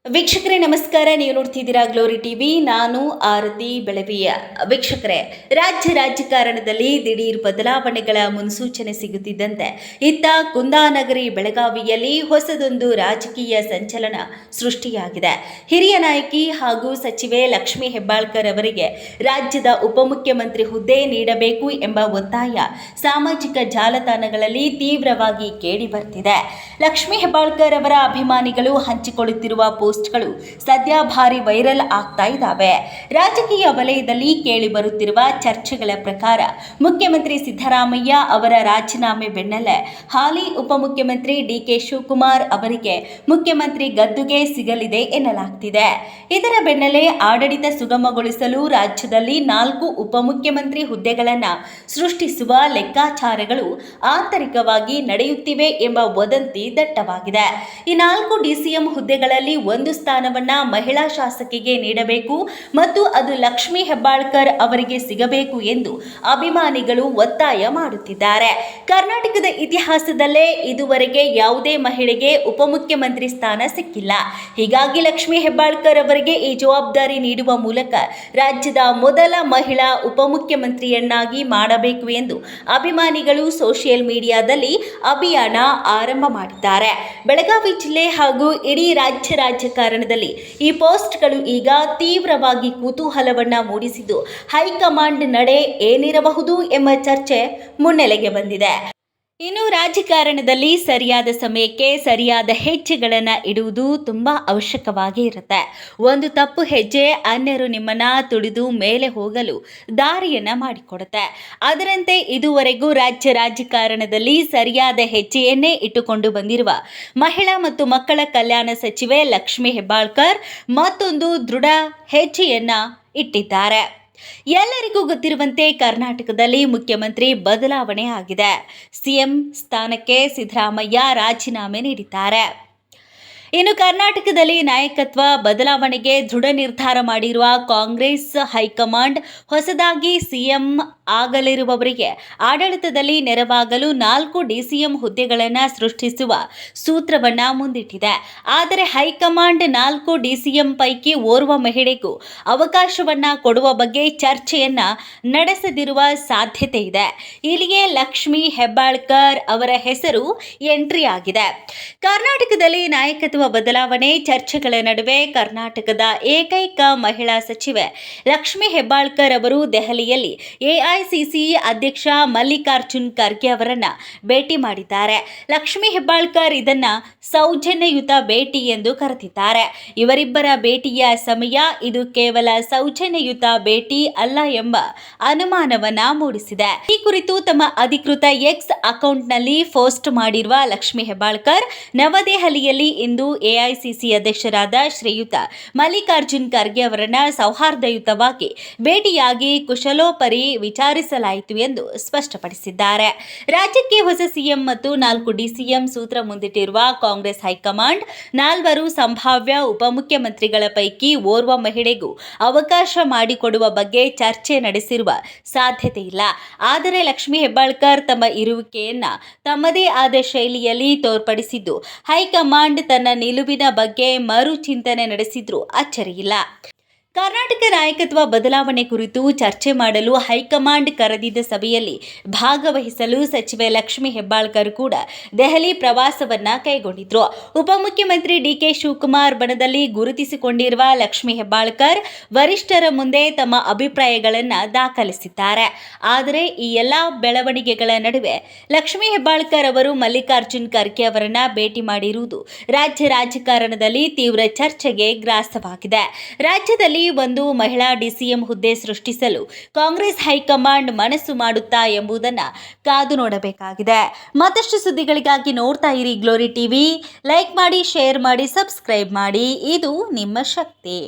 ವೀಕ್ಷಕರೇ ನಮಸ್ಕಾರ. ನೀವು ನೋಡ್ತಿದ್ದೀರಾ ಗ್ಲೋರಿ ಟಿವಿ. ನಾನು ಆರತಿ ಬೆಳವಿಯ. ವೀಕ್ಷಕರೇ, ರಾಜಕಾರಣದಲ್ಲಿ ದಿಢೀರ್ ಬದಲಾವಣೆಗಳ ಮುನ್ಸೂಚನೆ ಸಿಗುತ್ತಿದ್ದಂತೆ ಇತ್ತ ಕುಂದಾನಗರಿ ಬೆಳಗಾವಿಯಲ್ಲಿ ಹೊಸದೊಂದು ರಾಜಕೀಯ ಸಂಚಲನ ಸೃಷ್ಟಿಯಾಗಿದೆ. ಹಿರಿಯ ನಾಯಕಿ ಹಾಗೂ ಸಚಿವೆ ಲಕ್ಷ್ಮೀ ಹೆಬ್ಬಾಳ್ಕರ್ ಅವರಿಗೆ ರಾಜ್ಯದ ಉಪಮುಖ್ಯಮಂತ್ರಿ ಹುದ್ದೆ ನೀಡಬೇಕು ಎಂಬ ಒತ್ತಾಯ ಸಾಮಾಜಿಕ ಜಾಲತಾಣಗಳಲ್ಲಿ ತೀವ್ರವಾಗಿ ಕೇಳಿ ಬರ್ತಿದೆ. ಲಕ್ಷ್ಮೀ ಹೆಬ್ಬಾಳ್ಕರ್ ಅವರ ಅಭಿಮಾನಿಗಳು ಹಂಚಿಕೊಳ್ಳುತ್ತಿರುವ ಪೋಸ್ಟ್ಗಳು ಸದ್ಯ ಭಾರಿ ವೈರಲ್ ಆಗ್ತಾ ಇದ್ದಾವೆ. ರಾಜಕೀಯ ವಲಯದಲ್ಲಿ ಕೇಳಿ ಬರುತ್ತಿರುವ ಚರ್ಚೆಗಳ ಪ್ರಕಾರ ಮುಖ್ಯಮಂತ್ರಿ ಸಿದ್ದರಾಮಯ್ಯ ಅವರ ರಾಜೀನಾಮೆ ಬೆನ್ನಲ್ಲೇ ಹಾಲಿ ಉಪಮುಖ್ಯಮಂತ್ರಿ ಡಿಕೆ ಶಿವಕುಮಾರ್ ಅವರಿಗೆ ಮುಖ್ಯಮಂತ್ರಿ ಗದ್ದುಗೆ ಸಿಗಲಿದೆ ಎನ್ನಲಾಗ್ತಿದೆ. ಇದರ ಬೆನ್ನಲ್ಲೇ ಆಡಳಿತ ಸುಗಮಗೊಳಿಸಲು ರಾಜ್ಯದಲ್ಲಿ 4 ಉಪಮುಖ್ಯಮಂತ್ರಿ ಹುದ್ದೆಗಳನ್ನು ಸೃಷ್ಟಿಸುವ ಲೆಕ್ಕಾಚಾರಗಳು ಆಂತರಿಕವಾಗಿ ನಡೆಯುತ್ತಿವೆ ಎಂಬ ವದಂತಿ ದಟ್ಟವಾಗಿದೆ. ಈ 4 ಡಿಸಿಎಂ ಹುದ್ದೆಗಳಲ್ಲಿ ಒಂದು ಸ್ಥಾನವನ್ನ ಮಹಿಳಾ ಶಾಸಕಿಗೆ ನೀಡಬೇಕು ಮತ್ತು ಅದು ಲಕ್ಷ್ಮೀ ಹೆಬ್ಬಾಳ್ಕರ್ ಅವರಿಗೆ ಸಿಗಬೇಕು ಎಂದು ಅಭಿಮಾನಿಗಳು ಒತ್ತಾಯ ಮಾಡುತ್ತಿದ್ದಾರೆ. ಕರ್ನಾಟಕದ ಇತಿಹಾಸದಲ್ಲೇ ಇದುವರೆಗೆ ಯಾವುದೇ ಮಹಿಳೆಗೆ ಉಪಮುಖ್ಯಮಂತ್ರಿ ಸ್ಥಾನ ಸಿಕ್ಕಿಲ್ಲ. ಹೀಗಾಗಿ ಲಕ್ಷ್ಮೀ ಹೆಬ್ಬಾಳ್ಕರ್ ಅವರಿಗೆ ಈ ಜವಾಬ್ದಾರಿ ನೀಡುವ ಮೂಲಕ ರಾಜ್ಯದ ಮೊದಲ ಮಹಿಳಾ ಉಪಮುಖ್ಯಮಂತ್ರಿಯನ್ನಾಗಿ ಮಾಡಬೇಕು ಎಂದು ಅಭಿಮಾನಿಗಳು ಸೋಷಿಯಲ್ ಮೀಡಿಯಾದಲ್ಲಿ ಅಭಿಯಾನ ಆರಂಭ ಮಾಡಿದ್ದಾರೆ. ಬೆಳಗಾವಿ ಜಿಲ್ಲೆ ಹಾಗೂ ಇಡೀ ರಾಜ್ಯ ರಾಜಕಾರಣದಲ್ಲಿ ಈ ಪೋಸ್ಟ್ಗಳು ಈಗ ತೀವ್ರವಾಗಿ ಕುತೂಹಲವನ್ನ ಮೂಡಿಸಿದ್ದು ಹೈಕಮಾಂಡ್ ನಡೆ ಏನಿರಬಹುದು ಎಂಬ ಚರ್ಚೆ ಮುನ್ನೆಲೆಗೆ ಬಂದಿದೆ. ಇನ್ನು ರಾಜಕಾರಣದಲ್ಲಿ ಸರಿಯಾದ ಸಮಯಕ್ಕೆ ಸರಿಯಾದ ಹೆಜ್ಜೆಗಳನ್ನು ಇಡುವುದು ತುಂಬ ಅವಶ್ಯಕವಾಗಿ ಇರುತ್ತೆ. ಒಂದು ತಪ್ಪು ಹೆಜ್ಜೆ ಅನ್ಯರು ನಿಮ್ಮನ್ನ ತುಳಿದು ಮೇಲೆ ಹೋಗಲು ದಾರಿಯನ್ನು ಮಾಡಿಕೊಡುತ್ತೆ. ಅದರಂತೆ ಇದುವರೆಗೂ ರಾಜ್ಯ ರಾಜಕಾರಣದಲ್ಲಿ ಸರಿಯಾದ ಹೆಜ್ಜೆಯನ್ನೇ ಇಟ್ಟುಕೊಂಡು ಬಂದಿರುವ ಮಹಿಳಾ ಮತ್ತು ಮಕ್ಕಳ ಕಲ್ಯಾಣ ಸಚಿವೆ ಲಕ್ಷ್ಮೀ ಹೆಬ್ಬಾಳ್ಕರ್ ಮತ್ತೊಂದು ದೃಢ ಹೆಜ್ಜೆಯನ್ನ ಇಟ್ಟಿದ್ದಾರೆ. ಎಲ್ಲರಿಗೂ ಗೊತ್ತಿರುವಂತೆ ಕರ್ನಾಟಕದಲ್ಲಿ ಮುಖ್ಯಮಂತ್ರಿ ಬದಲಾವಣೆ ಆಗಿದೆ. ಸಿಎಂ ಸ್ಥಾನಕ್ಕೆ ಸಿದ್ದರಾಮಯ್ಯ ರಾಜೀನಾಮೆ ನೀಡಿದ್ದಾರೆ. ಇನ್ನು ಕರ್ನಾಟಕದಲ್ಲಿ ನಾಯಕತ್ವ ಬದಲಾವಣೆಗೆ ದೃಢ ನಿರ್ಧಾರ ಮಾಡಿರುವ ಕಾಂಗ್ರೆಸ್ ಹೈಕಮಾಂಡ್ ಹೊಸದಾಗಿ ಸಿಎಂ ಆಗಲಿರುವವರಿಗೆ ಆಡಳಿತದಲ್ಲಿ ನೆರವಾಗಲು 4 ಡಿಸಿಎಂ ಹುದ್ದೆಗಳನ್ನು ಸೃಷ್ಟಿಸುವ ಸೂತ್ರವನ್ನ ಮುಂದಿಟ್ಟಿದೆ. ಆದರೆ ಹೈಕಮಾಂಡ್ 4 ಡಿಸಿಎಂ ಪೈಕಿ ಓರ್ವ ಮಹಿಳೆಗೂ ಅವಕಾಶವನ್ನ ಕೊಡುವ ಬಗ್ಗೆ ಚರ್ಚೆಯನ್ನ ನಡೆಸದಿರುವ ಸಾಧ್ಯತೆ ಇದೆ. ಇಲ್ಲಿಯೇ ಲಕ್ಷ್ಮೀ ಹೆಬ್ಬಾಳ್ಕರ್ ಅವರ ಹೆಸರು ಎಂಟ್ರಿ ಆಗಿದೆ. ಕರ್ನಾಟಕದಲ್ಲಿ ನಾಯಕತ್ವ ಬದಲಾವಣೆ ಚರ್ಚೆಗಳ ನಡುವೆ ಕರ್ನಾಟಕದ ಏಕೈಕ ಮಹಿಳಾ ಸಚಿವೆ ಲಕ್ಷ್ಮೀ ಹೆಬ್ಬಾಳ್ಕರ್ ಅವರು ದೆಹಲಿಯಲ್ಲಿ ಎಐಸಿಸಿ ಅಧ್ಯಕ್ಷ ಮಲ್ಲಿಕಾರ್ಜುನ್ ಖರ್ಗೆ ಅವರನ್ನ ಭೇಟಿ ಮಾಡಿದ್ದಾರೆ. ಲಕ್ಷ್ಮೀ ಹೆಬ್ಬಾಳ್ಕರ್ ಇದನ್ನ ಸೌಜನ್ಯಯುತ ಭೇಟಿ ಎಂದು ಕರೆದಿದ್ದಾರೆ. ಇವರಿಬ್ಬರ ಭೇಟಿಯ ಸಮಯ ಇದು ಕೇವಲ ಸೌಜನ್ಯಯುತ ಭೇಟಿ ಅಲ್ಲ ಎಂಬ ಅನುಮಾನವನ್ನ ಮೂಡಿಸಿದೆ. ಈ ಕುರಿತು ತಮ್ಮ ಅಧಿಕೃತ ಎಕ್ಸ್ ಅಕೌಂಟ್ನಲ್ಲಿ ಪೋಸ್ಟ್ ಮಾಡಿರುವ ಲಕ್ಷ್ಮೀ ಹೆಬ್ಬಾಳ್ಕರ್ ನವದೆಹಲಿಯಲ್ಲಿ ಇಂದು ಎಐಸಿಸಿ ಅಧ್ಯಕ್ಷರಾದ ಶ್ರೀಯುತ ಮಲ್ಲಿಕಾರ್ಜುನ್ ಖರ್ಗೆ ಅವರನ್ನ ಸೌಹಾರ್ದಯುತವಾಗಿ ಭೇಟಿಯಾಗಿ ಕುಶಲೋಪರಿ ವಿಚಾರಿಸಲಾಯಿತು ಎಂದು ಸ್ಪಷ್ಟಪಡಿಸಿದ್ದಾರೆ. ರಾಜ್ಯಕ್ಕೆ ಹೊಸ ಸಿಎಂ ಮತ್ತು 4 ಡಿಸಿಎಂ ಸೂತ್ರ ಮುಂದಿಟ್ಟಿರುವ ಕಾಂಗ್ರೆಸ್ ಹೈಕಮಾಂಡ್ 4 ಸಂಭಾವ್ಯ ಉಪಮುಖ್ಯಮಂತ್ರಿಗಳ ಪೈಕಿ ಓರ್ವ ಮಹಿಳೆಗೂ ಅವಕಾಶ ಮಾಡಿಕೊಡುವ ಬಗ್ಗೆ ಚರ್ಚೆ ನಡೆಸಿರುವ ಸಾಧ್ಯತೆ ಇಲ್ಲ. ಆದರೆ ಲಕ್ಷ್ಮೀ ಹೆಬ್ಬಾಳ್ಕರ್ ತಮ್ಮ ಇರುವಿಕೆಯನ್ನ ತಮ್ಮದೇ ಆದ ಶೈಲಿಯಲ್ಲಿ ತೋರ್ಪಡಿಸಿದ್ದು ಹೈಕಮಾಂಡ್ ತನ್ನ ನಿಲುವಿನ ಬಗ್ಗೆ ಮರು ಚಿಂತನೆ ನಡೆಸಿದ್ರೂ ಅಚ್ಚರಿಯಿಲ್ಲ. ಕರ್ನಾಟಕ ನಾಯಕತ್ವ ಬದಲಾವಣೆ ಕುರಿತು ಚರ್ಚೆ ಮಾಡಲು ಹೈಕಮಾಂಡ್ ಕರೆದಿದ್ದ ಸಭೆಯಲ್ಲಿ ಭಾಗವಹಿಸಲು ಸಚಿವೆ ಲಕ್ಷ್ಮೀ ಹೆಬ್ಬಾಳ್ಕರ್ ಕೂಡ ದೆಹಲಿ ಪ್ರವಾಸವನ್ನ ಕೈಗೊಂಡಿದ್ರು. ಉಪಮುಖ್ಯಮಂತ್ರಿ ಡಿಕೆ ಶಿವಕುಮಾರ್ ಬಣದಲ್ಲಿ ಗುರುತಿಸಿಕೊಂಡಿರುವ ಲಕ್ಷ್ಮೀ ಹೆಬ್ಬಾಳ್ಕರ್ ವರಿಷ್ಠರ ಮುಂದೆ ತಮ್ಮ ಅಭಿಪ್ರಾಯಗಳನ್ನು ದಾಖಲಿಸಿದ್ದಾರೆ. ಆದರೆ ಈ ಎಲ್ಲಾ ಬೆಳವಣಿಗೆಗಳ ನಡುವೆ ಲಕ್ಷ್ಮೀ ಹೆಬ್ಬಾಳ್ಕರ್ ಅವರು ಮಲ್ಲಿಕಾರ್ಜುನ್ ಖರ್ಗೆ ಅವರನ್ನ ಭೇಟಿ ಮಾಡಿರುವುದು ರಾಜ್ಯ ರಾಜಕಾರಣದಲ್ಲಿ ತೀವ್ರ ಚರ್ಚೆಗೆ ಗ್ರಾಸವಾಗಿದೆ. ರಾಜ್ಯದಲ್ಲಿ ಒಂದು ಮಹಿಳಾ ಡಿಸಿಎಂ ಹುದ್ದೆ ಸೃಷ್ಟಿಸಲು ಕಾಂಗ್ರೆಸ್ ಹೈಕಮಾಂಡ್ ಮನಸ್ಸು ಮಾಡುತ್ತಾ ಎಂಬುದನ್ನು ಕಾದು ನೋಡಬೇಕಾಗಿದೆ. ಮತ್ತಷ್ಟು ಸುದ್ದಿಗಳಿಗಾಗಿ ನೋಡ್ತಾ ಇರಿ ಗ್ಲೋರಿ ಟಿವಿ. ಲೈಕ್ ಮಾಡಿ, ಶೇರ್ ಮಾಡಿ, ಸಬ್ಸ್ಕ್ರೈಬ್ ಮಾಡಿ. ಇದು ನಿಮ್ಮ ಶಕ್ತಿ.